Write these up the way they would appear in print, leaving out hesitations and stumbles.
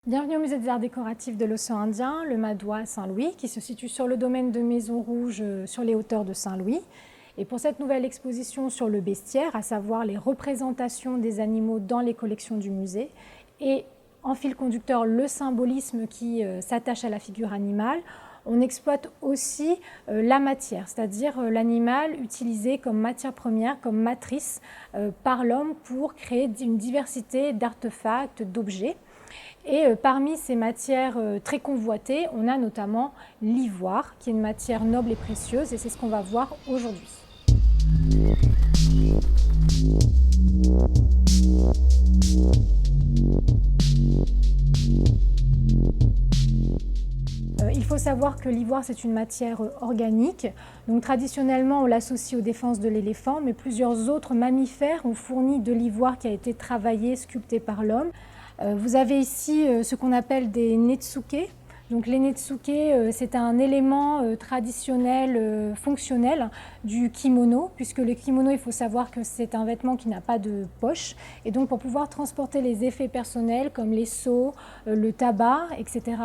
Bienvenue au Musée des Arts Décoratifs de l'Océan Indien, le Madois à Saint-Louis, qui se situe sur le domaine de Maison Rouge, sur les hauteurs de Saint-Louis. Et pour cette nouvelle exposition sur le bestiaire, à savoir les représentations des animaux dans les collections du musée, et en fil conducteur le symbolisme qui s'attache à la figure animale, on exploite aussi la matière, c'est-à-dire l'animal utilisé comme matière première, comme matrice par l'homme pour créer une diversité d'artefacts, d'objets. Et parmi ces matières très convoitées, on a notamment l'ivoire, qui est une matière noble et précieuse, et c'est ce qu'on va voir aujourd'hui. Il faut savoir que l'ivoire, c'est une matière organique. Donc, traditionnellement, on l'associe aux défenses de l'éléphant, mais plusieurs autres mammifères ont fourni de l'ivoire qui a été travaillé, sculpté par l'homme. Vous avez ici ce qu'on appelle des netsuke. Donc, les netsuke, c'est un élément traditionnel, fonctionnel du kimono, puisque le kimono, il faut savoir que c'est un vêtement qui n'a pas de poche. Et donc, pour pouvoir transporter les effets personnels comme les seaux, le tabac, etc.,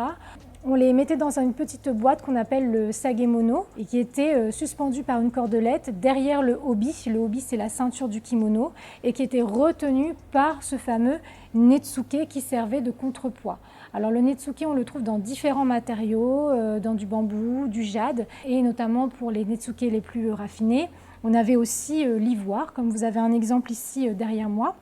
on les mettait dans une petite boîte qu'on appelle le sagemono et qui était suspendue par une cordelette derrière le obi. Le obi, c'est la ceinture du kimono et qui était retenu par ce fameux netsuke qui servait de contrepoids. Alors le netsuke, on le trouve dans différents matériaux, dans du bambou, du jade et notamment pour les netsuke les plus raffinés. On avait aussi l'ivoire, comme vous avez un exemple ici derrière moi.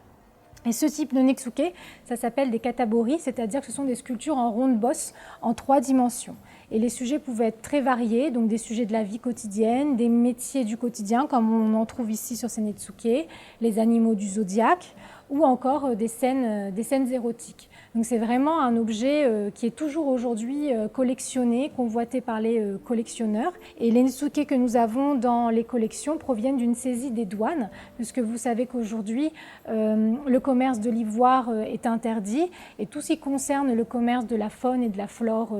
Et ce type de netsuke, ça s'appelle des katabori, c'est-à-dire que ce sont des sculptures en ronde bosse en 3 dimensions. Et les sujets pouvaient être très variés, donc des sujets de la vie quotidienne, des métiers du quotidien, comme on en trouve ici sur ces netsuke, les animaux du zodiaque, ou encore des scènes érotiques. Donc c'est vraiment un objet qui est toujours aujourd'hui collectionné, convoité par les collectionneurs. Et les netsuke que nous avons dans les collections proviennent d'une saisie des douanes, puisque vous savez qu'aujourd'hui, le commerce de l'ivoire est interdit et tout ce qui concerne le commerce de la faune et de la flore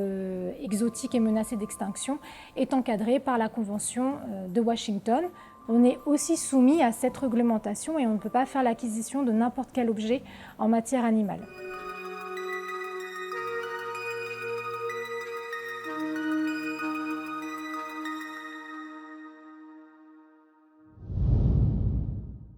exotique et menacée d'extinction est encadré par la Convention de Washington. On est aussi soumis à cette réglementation et on ne peut pas faire l'acquisition de n'importe quel objet en matière animale.